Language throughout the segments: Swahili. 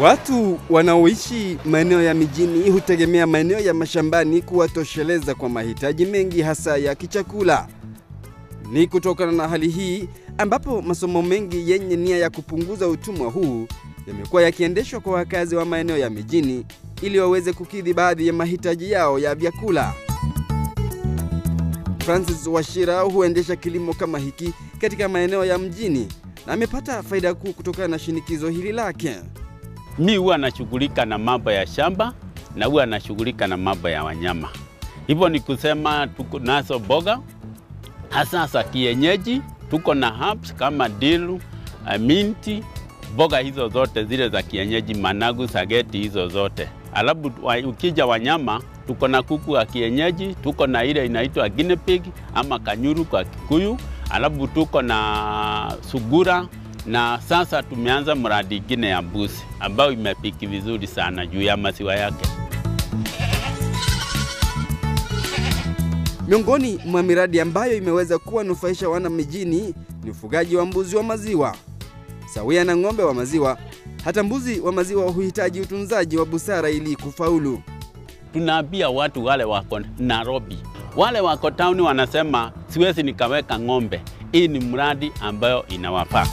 Watu wanaoishi maeneo ya mijini hutegemea maeneo ya mashambani kuwatosheleza kwa mahitaji mengi hasa ya kichakula. Ni kutokana na hali hii ambapo masomo mengi yenye nia ya kupunguza utumwa huu yamekuwa yakiendeshwa kwa wakazi wa maeneo ya mijini ili waweze kukidhi baadhi ya mahitaji yao ya vyakula. Francis Wachira huendesha kilimo kama hiki katika maeneo ya mjini na amepata faida kuu kutokana na shinikizo hili lake. Mimi huwa nashughulika na mambo ya shamba na huwa nashughulika na mambo ya wanyama. Hivyo ni kusema tuko nazo boga hasa za kienyeji, tuko na herbs kama dilu, minti, boga hizo zote zile za kienyeji, managu, sageti hizo zote. Alafu ukija wanyama, tuko na kuku wa kienyeji, tuko na ile inaitwa guinea pig ama kanyuru kwa Kikuyu, alafu tuko na sugura. Na sasa tumeanza mradi ingine ya mbuzi ambao imepiki vizuri sana juu ya maziwa yake. Miongoni mwa miradi ambayo imeweza kuwanufaisha wana mijini ni ufugaji wa mbuzi wa maziwa. Sawia na ng'ombe wa maziwa, hata mbuzi wa maziwa huhitaji utunzaji wa busara ili kufaulu. Tunaambia watu wale wako Nairobi, wale wako town wanasema siwezi nikaweka ng'ombe. Hii ni mradi ambayo inawafaa.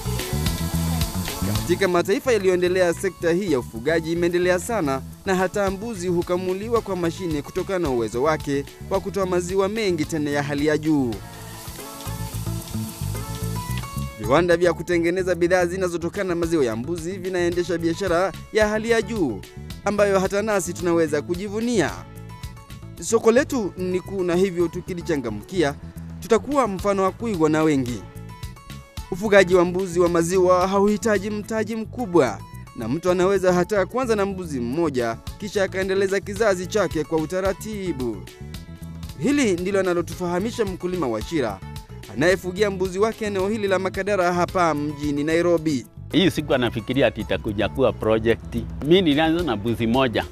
Katika mataifa yaliyoendelea, sekta hii ya ufugaji imeendelea sana na hata mbuzi hukamuliwa kwa mashine kutokana na uwezo wake wa kutoa maziwa mengi tena ya hali ya juu. Viwanda vya kutengeneza bidhaa zinazotokana na maziwa ya mbuzi vinaendesha biashara ya hali ya juu ambayo hata nasi tunaweza kujivunia. Soko letu ni kuu na hivyo tukilichangamkia tutakuwa mfano wa kuigwa na wengi. Ufugaji wa mbuzi wa maziwa hauhitaji mtaji mkubwa na mtu anaweza hata kuanza na mbuzi mmoja kisha akaendeleza kizazi chake kwa utaratibu. Hili ndilo analotufahamisha mkulima Wachira anayefugia mbuzi wake eneo hili la Makadara hapa mjini Nairobi. Hii siku anafikiria ati itakuja kuwa project. Mimi nilianza na mbuzi moja.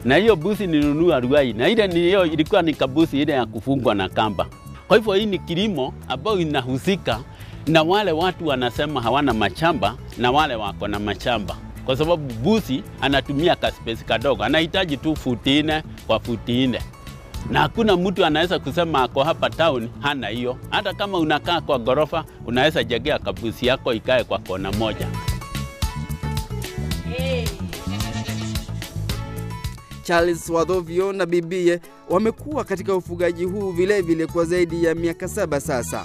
Na hiyo mbuzi nilinunua Ruai na ile hiyo ilikuwa ni kabuzi ile ya kufungwa na kamba. Kwa hivyo hii ni kilimo ambao inahusika na wale watu wanasema hawana mashamba na wale wako na mashamba. Kwa sababu mbuzi anatumia kaspesi kadogo, anahitaji tu futi 4 kwa futi 4. Na hakuna mtu anaweza kusema ako hapa town hana hiyo. Hata kama unakaa kwa gorofa, unaweza jegea kabuzi yako ikae kwa kona moja. Charles Wadovio na bibie wamekuwa katika ufugaji huu vile kwa zaidi ya miaka 7 sasa.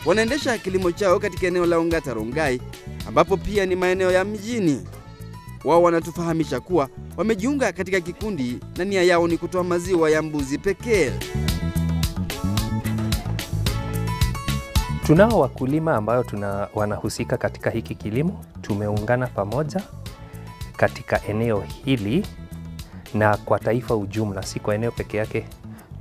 Wanaendesha kilimo chao katika eneo la Ongata Rongai ambapo pia ni maeneo ya mjini. Wao wanatufahamisha kuwa wamejiunga katika kikundi na nia yao ni kutoa maziwa ya mbuzi pekee. Tunao wakulima ambao wanahusika katika hiki kilimo. Tumeungana pamoja katika eneo hili na kwa taifa ujumla, si kwa eneo peke yake.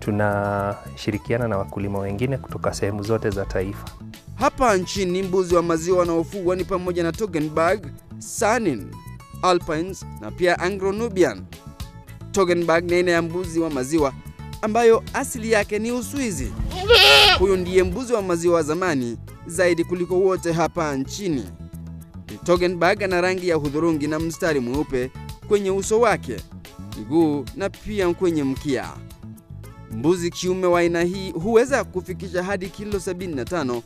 Tunashirikiana na wakulima wengine kutoka sehemu zote za taifa. Hapa nchini mbuzi wa maziwa wanaofugwa ni pamoja na Toggenburg, Saanen, Alpines na pia Anglo-Nubian. Toggenburg ni aina ya mbuzi wa maziwa ambayo asili yake ni Uswizi. Huyu ndiye mbuzi wa maziwa wa zamani zaidi kuliko wote hapa nchini. Toggenburg ana rangi ya hudhurungi na mstari mweupe kwenye uso wake, miguu na pia kwenye mkia. Mbuzi kiume wa aina hii huweza kufikisha hadi kilo 75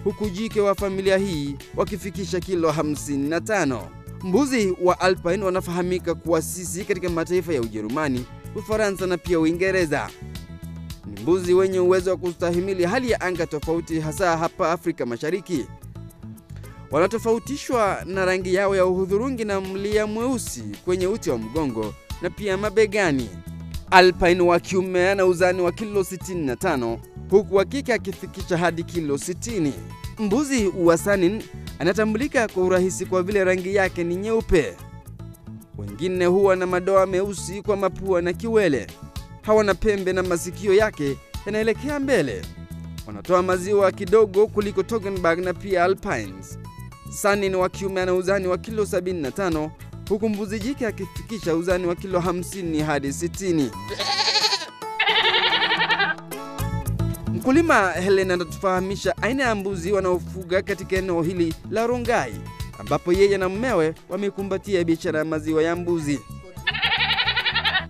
huku jike wa familia hii wakifikisha kilo 55. Mbuzi wa Alpine wanafahamika kuasisi katika mataifa ya Ujerumani, Ufaransa na pia Uingereza. Ni mbuzi wenye uwezo wa kustahimili hali ya anga tofauti hasa hapa Afrika Mashariki. Wanatofautishwa na rangi yao ya hudhurungi na mlia mweusi kwenye uti wa mgongo na pia mabegani. Alpine wa kiume ana uzani wa kilo 65 huku wa kike akifikisha hadi kilo 60. Mbuzi wa Saanen anatambulika kwa urahisi kwa vile rangi yake ni nyeupe. Wengine huwa na madoa meusi kwa mapua na kiwele. Hawana pembe na masikio yake yanaelekea mbele. Wanatoa maziwa kidogo kuliko Toggenburg na pia Alpines. Saanen wa kiume ana uzani wa kilo 75 huku mbuzi jike akifikisha uzani wa kilo 50 hadi 60. Mkulima Helen anatufahamisha aina ya mbuzi wanaofuga katika eneo hili la Rongai ambapo yeye na mumewe wamekumbatia biashara ya maziwa ya mbuzi.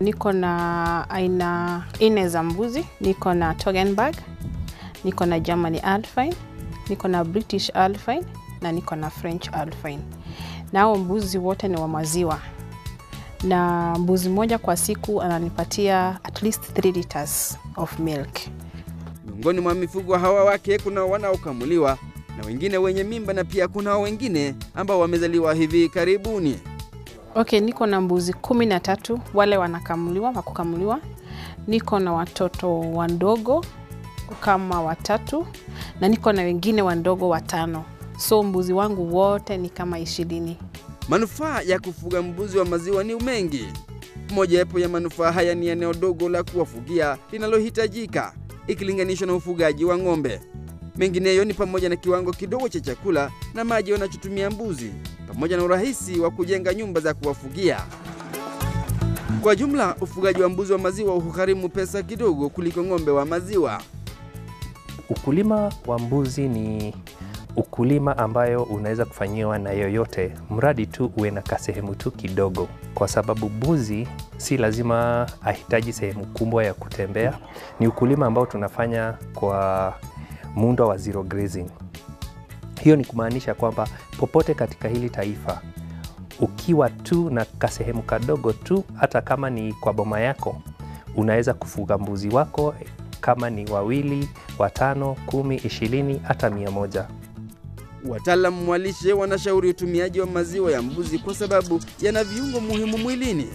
Niko na aina 4 za mbuzi. Niko na Toggenburg, niko na German Alpine, niko na British Alpine na niko na French Alpine. Nao mbuzi wote ni wa maziwa. Na mbuzi moja kwa siku ananipatia at least 3 liters of milk. Miongoni mwa mifugo hawa wake kuna wanaokamuliwa na wengine wenye mimba, na pia kuna wengine ambao wamezaliwa hivi karibuni. Okay, niko na mbuzi 13 wale wanakamuliwa, wakukamuliwa. Niko na watoto wandogo kama 3 na niko na wengine wandogo 5. So mbuzi wangu wote ni kama 20. Manufaa ya kufuga mbuzi wa maziwa ni mengi. Moja yapo ya manufaa haya ni eneo dogo la kuwafugia linalohitajika ikilinganishwa na ufugaji wa ng'ombe. Mengineyo ni pamoja na kiwango kidogo cha chakula na maji wanachotumia mbuzi, pamoja na urahisi wa kujenga nyumba za kuwafugia. Kwa jumla, ufugaji wa mbuzi wa maziwa hugharimu pesa kidogo kuliko ng'ombe wa maziwa. Ukulima wa mbuzi ni ukulima ambayo unaweza kufanyiwa na yoyote, mradi tu uwe na kasehemu tu kidogo, kwa sababu mbuzi si lazima ahitaji sehemu kubwa ya kutembea. Ni ukulima ambao tunafanya kwa muundo wa zero grazing. Hiyo ni kumaanisha kwamba popote katika hili taifa, ukiwa tu na kasehemu kadogo tu, hata kama ni kwa boma yako, unaweza kufuga mbuzi wako kama ni 2, 5, 10, 20, hata 100. Wataalamu wa lishe wanashauri utumiaji wa maziwa ya mbuzi kwa sababu yana viungo muhimu mwilini.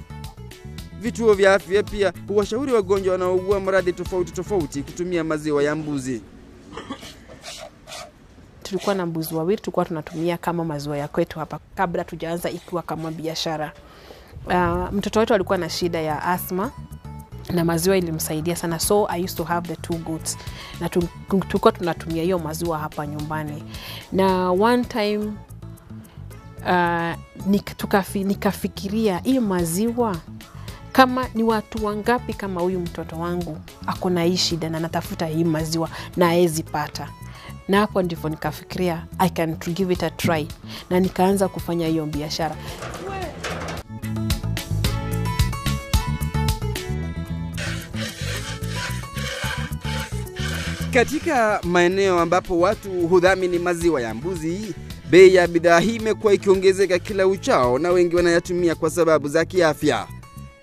Vituo vya afya pia huwashauri wagonjwa wanaougua maradhi tofauti kutumia maziwa ya mbuzi. Tulikuwa na mbuzi wawili, tulikuwa tunatumia kama maziwa ya kwetu hapa kabla tujaanza ikiwa kama biashara. Mtoto wetu alikuwa na shida ya asthma na maziwa ilimsaidia sana, so I used to have the 2 goats na tulikuwa tunatumia hiyo maziwa hapa nyumbani. Na one time nikafikiria hii maziwa, kama ni watu wangapi kama huyu mtoto wangu ako na hii shida na natafuta hii maziwa na hawezi pata. Na hapo ndivyo nikafikiria I can give it a try, na nikaanza kufanya hiyo biashara. Katika maeneo ambapo watu hudhamini maziwa ya mbuzi, bei ya bidhaa hii imekuwa ikiongezeka kila uchao na wengi wanayatumia kwa sababu za kiafya.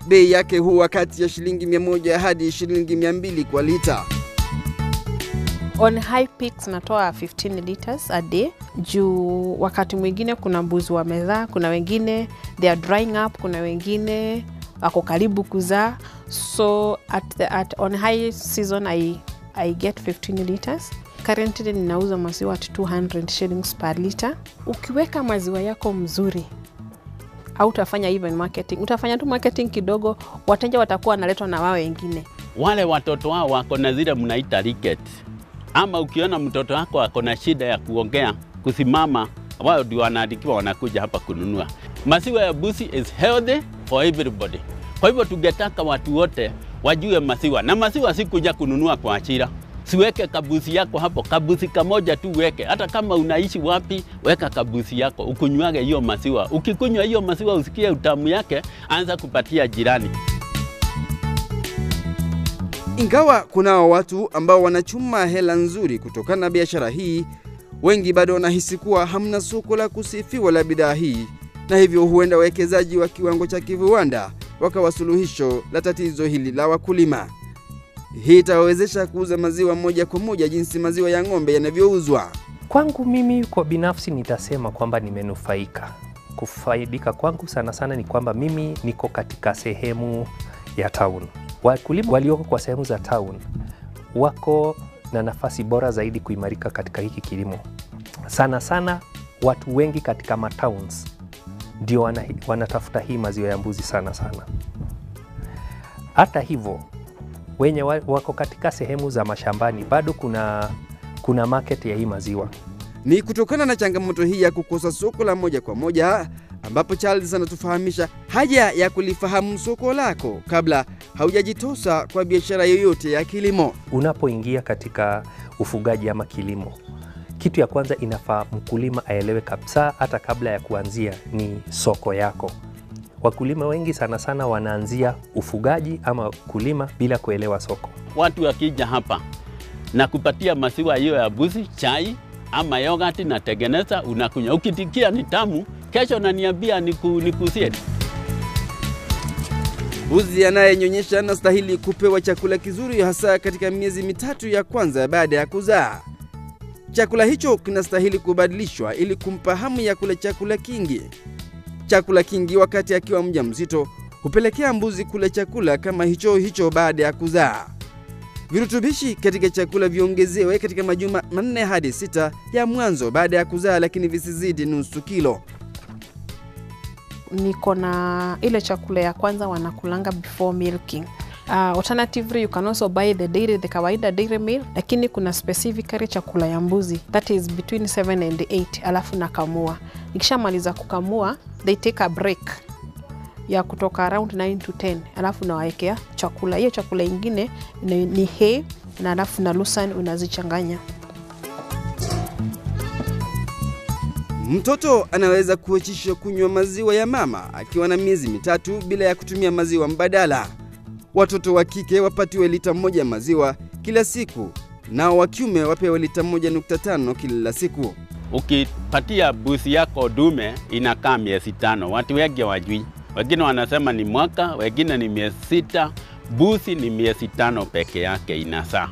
Bei yake huwa kati ya shilingi 100 hadi shilingi 200 kwa lita. On high peaks natoa 15 liters a day. Juu wakati mwingine kuna mbuzi wamezaa, kuna wengine they are drying up, kuna wengine wako karibu kuzaa. So on high season I get 15 liters. Currently ninauza maziwa at 200 shillings per liter. Ukiweka maziwa yako mzuri, au utafanya even marketing, utafanya tu marketing kidogo, wateja watakuwa wanaletwa na wao wengine. Wale watoto wao wako na zile mnaita ricket. Ama ukiona mtoto wako ako na shida ya kuongea, kusimama, wao ndio wanaandikiwa wanakuja hapa kununua. Maziwa ya mbuzi is healthy for everybody. Kwa hivyo tungetaka watu wote wajue maziwa. Na maziwa si kuja kununua kwa achira. Siweke kabusi yako hapo, kabusi kamoja tu weke. Hata kama unaishi wapi, weka kabusi yako, ukunyuage hiyo maziwa. Ukikunywa hiyo maziwa usikie utamu yake, anza kupatia jirani. Ingawa kunao watu ambao wanachuma hela nzuri kutokana na biashara hii, wengi bado wanahisi kuwa hamna soko la kusifiwa la bidhaa hii, na hivyo huenda wawekezaji wa kiwango cha kiviwanda wakawa suluhisho la tatizo hili la wakulima. Hii itawezesha kuuza maziwa moja kwa moja jinsi maziwa ya ng'ombe yanavyouzwa. Kwangu mimi kwa binafsi nitasema kwamba nimenufaika. Kufaidika kwangu sana sana ni kwamba mimi niko katika sehemu ya town. Wakulima walioko kwa sehemu za town wako na nafasi bora zaidi kuimarika katika hiki kilimo. Sana sana watu wengi katika matowns ndio wanatafuta hii maziwa ya mbuzi sana sana. Hata hivyo, wenye wako katika sehemu za mashambani bado kuna market ya hii maziwa. Ni kutokana na changamoto hii ya kukosa soko la moja kwa moja ambapo Charles anatufahamisha haja ya kulifahamu soko lako kabla haujajitosa kwa biashara yoyote ya kilimo. Unapoingia katika ufugaji ama kilimo, kitu ya kwanza inafaa mkulima aelewe kabisa hata kabla ya kuanzia ni soko yako. Wakulima wengi sana sana wanaanzia ufugaji ama kulima bila kuelewa soko. Watu wakija hapa na kupatia maziwa hiyo ya mbuzi, chai ama yogurt na tengeneza unakunywa. Ukitikia ni tamu, kesho naniambia nikuzie. Mbuzi anayenyonyesha anastahili kupewa chakula kizuri, hasa katika miezi mitatu ya kwanza baada ya kuzaa. Chakula hicho kinastahili kubadilishwa ili kumpa hamu ya kula chakula kingi. Chakula kingi wakati akiwa mjamzito hupelekea mbuzi kula chakula kama hicho baada ya kuzaa. Virutubishi katika chakula viongezewe katika majuma 4 hadi 6 ya mwanzo baada ya kuzaa, lakini visizidi nusu kilo. Niko na ile chakula ya kwanza wanakulanga before milking. Alternatively, you can also buy the kawaida dairy meal, lakini kuna specifically chakula ya mbuzi that is between 7 and 8, alafu nakamua. Nikishamaliza kukamua, they take a break ya kutoka around 9 to 10, alafu nawaekea chakula. Hiyo chakula ingine ni hay na alafu na lucerne unazichanganya. Mtoto anaweza kuachishwa kunywa maziwa ya mama akiwa na miezi mitatu bila ya kutumia maziwa mbadala. Watoto wa kike wapatiwe lita 1 maziwa kila siku, nao wa kiume wapewe lita 1.5 kila siku. Ukipatia mbuzi yako dume inakaa miezi 5. Watu wengi hawajui. Wengine wanasema ni mwaka, wengine ni miezi 6. Mbuzi ni miezi 5 peke yake inazaa.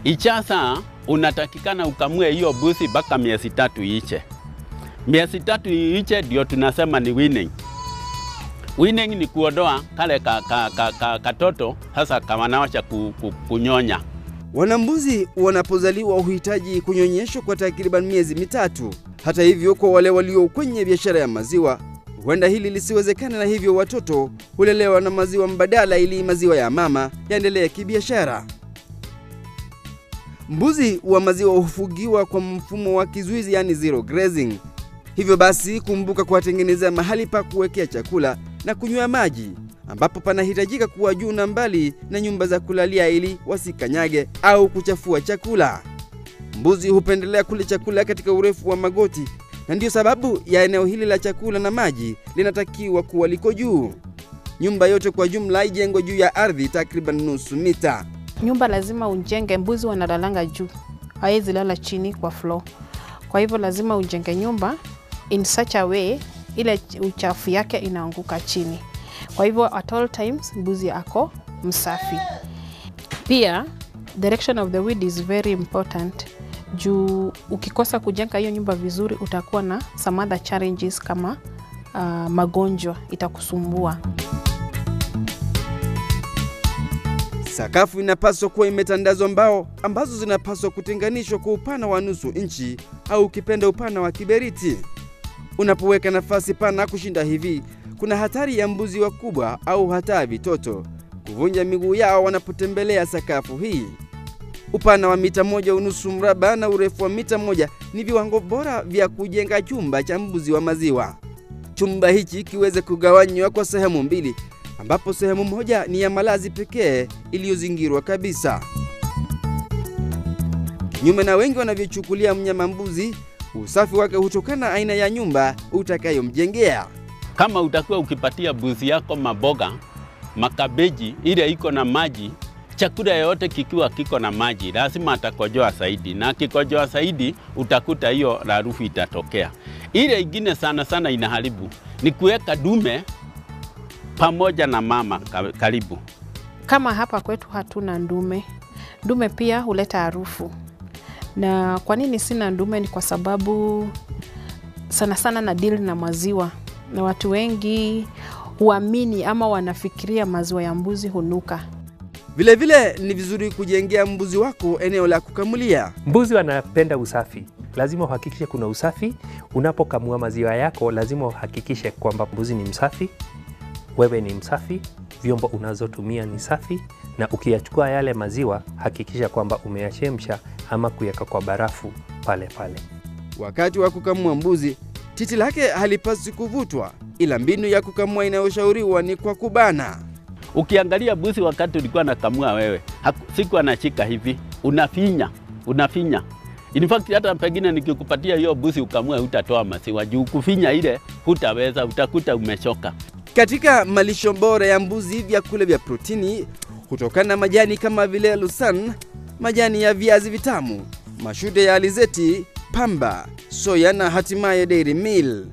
Ichasa unatakikana ukamue hiyo mbuzi mpaka miezi 3 iiche. Miezi 3 iiche ndio tunasema ni weaning. Weaning ni kuondoa kale katoto hasa kama nawacha kunyonya. Wanambuzi wanapozaliwa huhitaji kunyonyeshwa kwa takriban miezi mitatu. Hata hivyo, kwa wale walio kwenye biashara ya maziwa, huenda hili lisiwezekana, na hivyo watoto hulelewa na maziwa mbadala ili maziwa ya mama yaendelee kibiashara. Mbuzi wa maziwa hufugiwa kwa mfumo wa kizuizi, yani zero grazing. Hivyo basi kumbuka kuwatengenezea mahali pa kuwekea chakula na kunywa maji, ambapo panahitajika kuwa juu na mbali na nyumba za kulalia ili wasikanyage au kuchafua chakula. Mbuzi hupendelea kula chakula katika urefu wa magoti, na ndio sababu ya eneo hili la chakula na maji linatakiwa kuwa liko juu. Nyumba yote kwa jumla ijengwe juu ya ardhi takriban nusu mita. Nyumba lazima ujenge, mbuzi wanalalanga juu, hawezi lala chini kwa floor. Kwa hivyo lazima ujenge nyumba in such a way ile uchafu yake inaanguka chini. Kwa hivyo at all times mbuzi ako msafi. Pia direction of the wind is very important. Juu ukikosa kujenga hiyo nyumba vizuri utakuwa na some other challenges kama magonjwa itakusumbua. Sakafu inapaswa kuwa imetandazwa mbao ambazo zinapaswa kutenganishwa kwa upana wa nusu inchi au ukipenda upana wa kiberiti. Unapoweka nafasi pana kushinda hivi, kuna hatari ya mbuzi wakubwa au hata vitoto kuvunja miguu yao wanapotembelea sakafu hii. Upana wa mita 1.5 mraba na urefu wa mita 1 ni viwango bora vya kujenga chumba cha mbuzi wa maziwa. Chumba hichi kiweze kugawanywa kwa sehemu mbili, ambapo sehemu moja ni ya malazi pekee iliyozingirwa kabisa. Kinyume na wengi wanavyochukulia mnyama mbuzi, usafi wake hutokana aina ya nyumba utakayomjengea. Kama utakuwa ukipatia mbuzi yako maboga, makabeji ile iko na maji, chakula yote kikiwa kiko na maji, lazima atakojoa zaidi, na kikojoa zaidi utakuta hiyo harufu itatokea. Ile ingine sana sana inaharibu ni kuweka dume pamoja na mama karibu. Kama hapa kwetu hatuna ndume. Ndume pia huleta harufu. Na kwa nini sina ndume ni kwa sababu sana sana na deal na maziwa. Na watu wengi huamini ama wanafikiria maziwa ya mbuzi hunuka. Vile vile ni vizuri kujengea mbuzi wako eneo la kukamulia. Mbuzi wanapenda usafi. Lazima uhakikishe kuna usafi. Unapokamua maziwa yako lazima uhakikishe kwamba mbuzi ni msafi, wewe ni msafi, vyombo unazotumia ni safi, na ukiyachukua yale maziwa hakikisha kwamba umeyachemsha ama kuyaka kwa barafu pale pale. Wakati wa kukamua mbuzi, titi lake halipaswi kuvutwa, ila mbinu ya kukamua inayoshauriwa ni kwa kubana. Ukiangalia mbuzi wakati ulikuwa nakamua wewe, siku anashika hivi, unafinya. In fact hata pengine nikikupatia hiyo mbuzi ukamue utatoa maziwa juu kufinya ile hutaweza, utakuta umechoka. Katika malisho bora ya mbuzi, vyakula vya protini hutokana na majani kama vile lusan, majani ya viazi vitamu, mashude ya alizeti, pamba, soya na hatimaye dairy meal.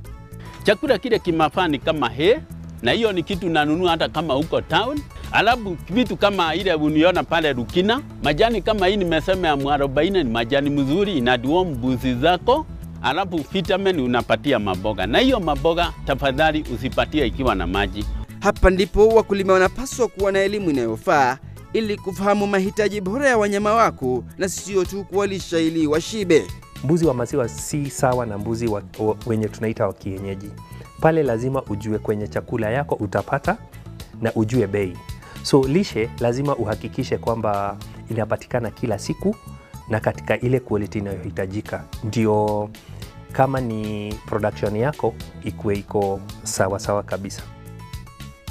Chakula kile kimafani kama he, na hiyo ni kitu nanunua hata kama uko town. Alafu vitu kama ile uniona pale Rukina, majani kama hii nimesema ya mwarobaini ni majani mzuri, inaduo mbuzi zako. Alafu vitamin unapatia maboga, na hiyo maboga tafadhali usipatie ikiwa na maji. Hapa ndipo wakulima wanapaswa kuwa na elimu inayofaa ili kufahamu mahitaji bora ya wanyama wako na sio tu kuwalisha ili washibe. Mbuzi wa maziwa si sawa na mbuzi wenye tunaita wa kienyeji. Pale lazima ujue kwenye chakula yako utapata na ujue bei. So lishe lazima uhakikishe kwamba inapatikana kila siku na katika ile quality inayohitajika. Ndio kama ni production yako iko sawa sawa kabisa.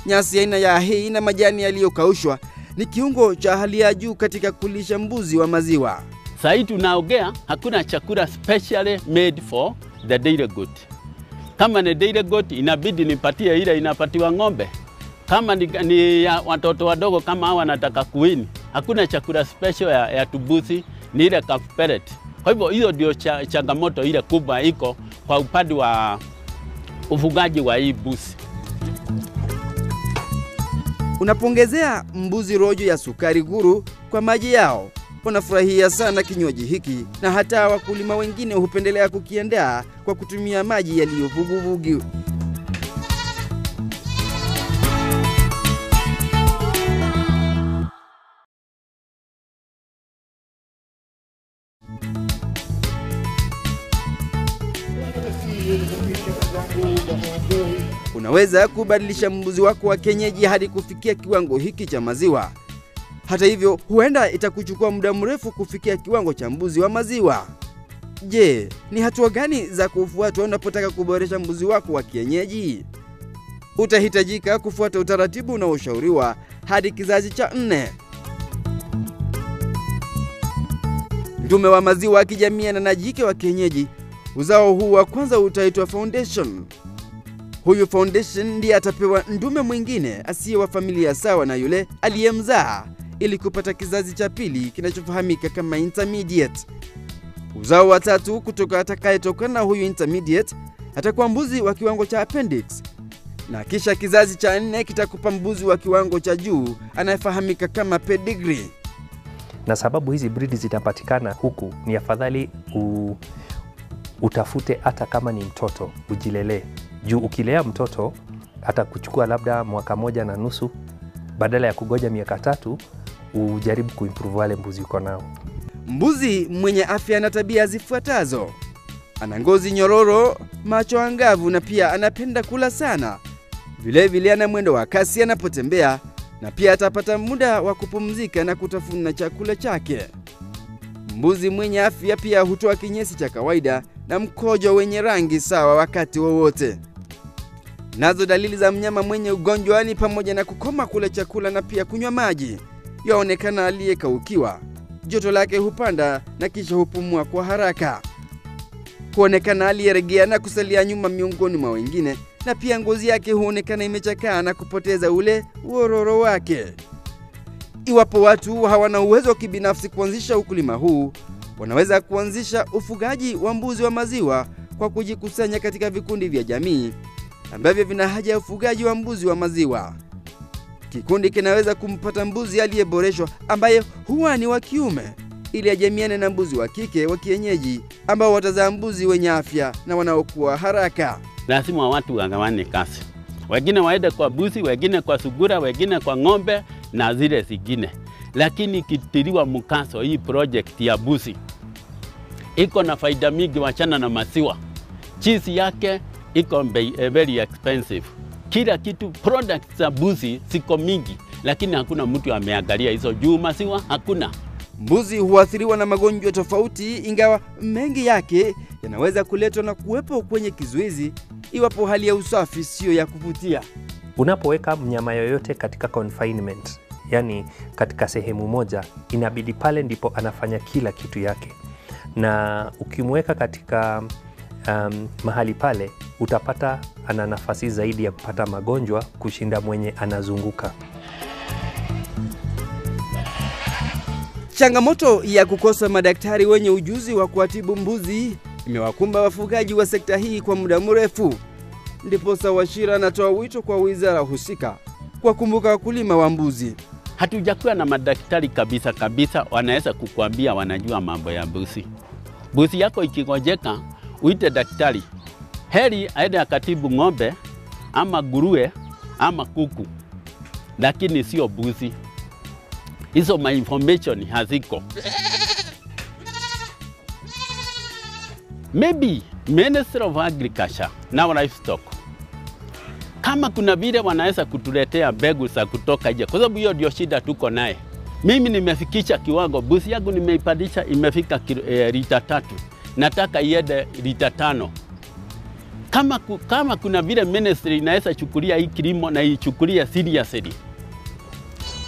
Nyasi aina ya hay na majani yaliyokaushwa ni kiungo cha hali ya juu katika kulisha mbuzi wa maziwa. Sasa tunaongea hakuna chakula specially made for the dairy goat. Kama ni dairy goat inabidi nipatie ile inapatiwa ng'ombe. Kama ni ya watoto wadogo kama hawa wanataka kuini, hakuna chakula special ya tubuzi, ni ile calf pellet. Kwa hivyo hiyo ndio changamoto ile kubwa iko kwa upande wa ufugaji wa hii mbuzi. Unapongezea mbuzi rojo ya sukari guru kwa maji yao, wanafurahia sana kinywaji hiki, na hata wakulima wengine hupendelea kukiandaa kwa kutumia maji yaliyovuguvugu. Unaweza kubadilisha mbuzi wako wa kienyeji hadi kufikia kiwango hiki cha maziwa. Hata hivyo, huenda itakuchukua muda mrefu kufikia kiwango cha mbuzi wa maziwa. Je, ni hatua gani za kufuata unapotaka kuboresha mbuzi wako wa kienyeji? Utahitajika kufuata utaratibu unaoshauriwa hadi kizazi cha 4. Ndume wa maziwa akijamiana na jike wa kienyeji, uzao huu wa kwanza utaitwa foundation. Huyu foundation ndiye atapewa ndume mwingine asiye wa familia sawa na yule aliyemzaa ili kupata kizazi cha pili kinachofahamika kama intermediate. Uzao wa tatu kutoka atakayetokana huyu intermediate atakuwa mbuzi wa kiwango cha appendix, na kisha kizazi cha 4 kitakupa mbuzi wa kiwango cha juu anayefahamika kama pedigree. Na sababu hizi breed zitapatikana huku, ni afadhali utafute hata kama ni mtoto ujilelee. Juu ukilea mtoto hata kuchukua labda 1.5 mwaka, badala ya kugoja miaka 3 ujaribu kuimprove wale mbuzi uko nao. Mbuzi mwenye afya na tabia zifuatazo: ana ngozi nyororo, macho angavu na pia anapenda kula sana. Vile ana mwendo wa kasi anapotembea, na pia atapata muda wa kupumzika na kutafuna chakula chake. Mbuzi mwenye afya pia hutoa kinyesi cha kawaida na mkojo wenye rangi sawa wakati wowote. Nazo dalili za mnyama mwenye ugonjwa ni pamoja na kukoma kula chakula na pia kunywa maji. Yaonekana aliyekaukiwa, joto lake hupanda na kisha hupumua kwa haraka. Kuonekana aliyeregea na kusalia nyuma miongoni mwa wengine, na pia ngozi yake huonekana imechakaa na kupoteza ule uororo wake. Iwapo watu hawana uwezo wa kibinafsi kuanzisha ukulima huu, wanaweza kuanzisha ufugaji wa mbuzi wa maziwa kwa kujikusanya katika vikundi vya jamii ambavyo vina haja ya ufugaji wa mbuzi wa maziwa. Kikundi kinaweza kumpata mbuzi aliyeboreshwa ambaye huwa ni wa kiume, ili ajamiane na mbuzi wa kike wa kienyeji ambao watazaa mbuzi wenye afya na wanaokuwa haraka. Lazima watu wagawane kazi. Wengine waende kwa mbuzi, wengine kwa sugura, wengine kwa ng'ombe na zile zingine. Lakini kitiliwa mkazo hii project ya mbuzi iko na faida mingi wachana na maziwa. Cheese yake iko very expensive. Kila kitu products za mbuzi ziko mingi, lakini hakuna mtu ameangalia hizo juu maziwa hakuna. Mbuzi huathiriwa na magonjwa tofauti, ingawa mengi yake yanaweza kuletwa na kuwepo kwenye kizuizi iwapo hali ya usafi sio ya kuvutia. Unapoweka mnyama yoyote katika confinement, yani katika sehemu moja, inabidi pale ndipo anafanya kila kitu yake. na ukimweka katika mahali pale utapata ana nafasi zaidi ya kupata magonjwa kushinda mwenye anazunguka. Changamoto ya kukosa madaktari wenye ujuzi wa kuatibu mbuzi imewakumba wafugaji wa sekta hii kwa muda mrefu. Ndiposa Wachira anatoa wito kwa wizara husika kuwakumbuka wakulima wa mbuzi. Hatujakuwa na madaktari kabisa wanaweza kukuambia wanajua mambo ya mbuzi. Mbuzi yako ikigojeka, uite daktari. Heri aende akatibu ng'ombe ama nguruwe ama kuku, lakini sio mbuzi. Hizo my information haziko. Maybe Ministry of Agriculture na Livestock, kama kuna vile wanaweza kutuletea mbegu za kutoka nje, kwa sababu hiyo ndio shida tuko naye. Mimi nimefikisha kiwango, mbuzi yangu nimeipandisha imefika lita 3. Nataka iende lita 5. Kama kuna vile ministry inaweza chukulia hii kilimo na ichukulia seriously,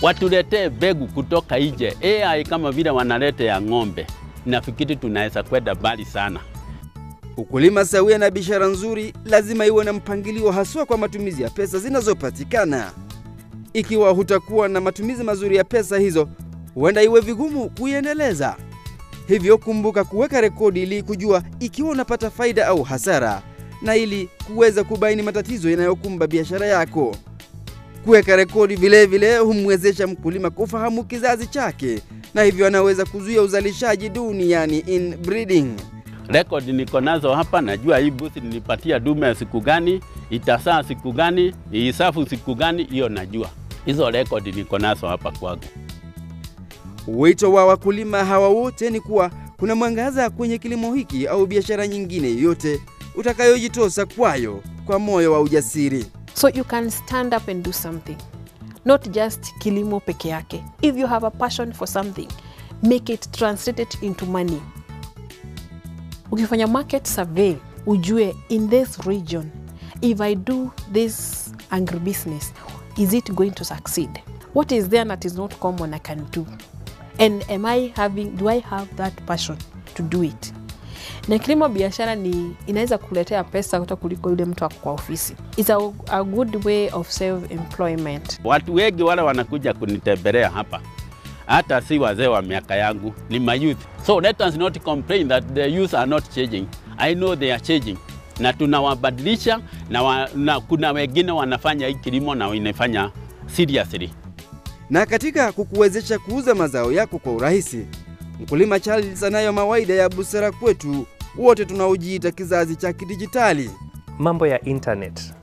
watuletee mbegu kutoka nje. AI kama vile wanaleta ya ng'ombe, nafikiri tunaweza kwenda mbali sana. Ukulima sawia na biashara nzuri lazima iwe na mpangilio, haswa kwa matumizi ya pesa zinazopatikana. Ikiwa hutakuwa na matumizi mazuri ya pesa hizo, huenda iwe vigumu kuiendeleza. Hivyo kumbuka kuweka rekodi ili kujua ikiwa unapata faida au hasara, na ili kuweza kubaini matatizo yanayokumba biashara yako. Kuweka rekodi vile vile humwezesha mkulima kufahamu kizazi chake, na hivyo anaweza kuzuia uzalishaji duni, yani inbreeding. Rekodi niko nazo hapa, najua hii mbuzi nilipatia dume siku gani, itasaa siku gani, isafu siku gani, hiyo najua. Hizo rekodi niko nazo hapa kwangu. Wito wa wakulima hawa wote ni kuwa kuna mwangaza kwenye kilimo hiki au biashara nyingine yote utakayojitosa kwayo kwa moyo wa ujasiri. So you can stand up and do something, not just kilimo peke yake. If you have a passion for something, make it translated into money. Ukifanya market survey, ujue in this region, if I do this agribusiness, is it going to succeed? What is there that is not common I can do? And do I have that passion to do it? Na kilimo biashara inaweza kuletea pesa hata kuliko yule mtu kwa ofisi. It's a good way of self-employment. Watu wengi wale wanakuja kunitembelea hapa, hata si wazee wa miaka yangu, ni mayouth. So let us not complain that the youth are not changing. I know they are changing. Na tunawabadilisha na kuna wengine wanafanya hii kilimo na wanafanya seriously. Na katika kukuwezesha kuuza mazao yako kwa urahisi, Mkulima Charles anayo mawaida ya busara kwetu wote tunaojiita kizazi cha kidijitali. Mambo ya internet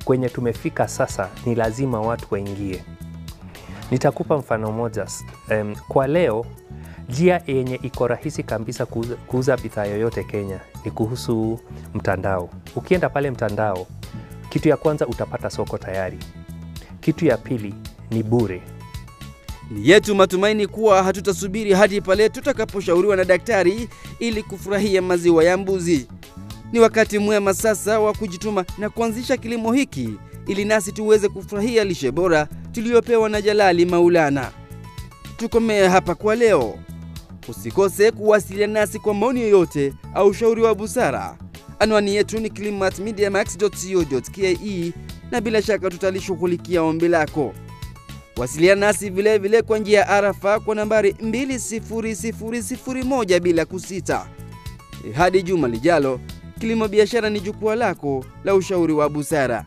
kwenye tumefika sasa ni lazima watu waingie. Nitakupa mfano moja. Kwa leo, njia yenye iko rahisi kabisa kuuza bidhaa yoyote Kenya ni kuhusu mtandao. Ukienda pale mtandao, kitu ya kwanza utapata soko tayari. Kitu ya pili ni bure. Ni yetu matumaini kuwa hatutasubiri hadi pale tutakaposhauriwa na daktari ili kufurahia maziwa ya mbuzi. Ni wakati mwema sasa wa kujituma na kuanzisha kilimo hiki ili nasi tuweze kufurahia lishe bora tuliyopewa na Jalali Maulana. Tukomee hapa kwa leo. Usikose kuwasiliana nasi kwa maoni yoyote au ushauri wa busara. Anwani yetu ni kilimo@mediamax.co.ke na bila shaka tutalishughulikia ombi lako. Wasiliana nasi vile vile kwa njia ya arafa kwa nambari 20001 bila kusita. Hadi juma lijalo, kilimo biashara ni jukwaa lako la ushauri wa busara.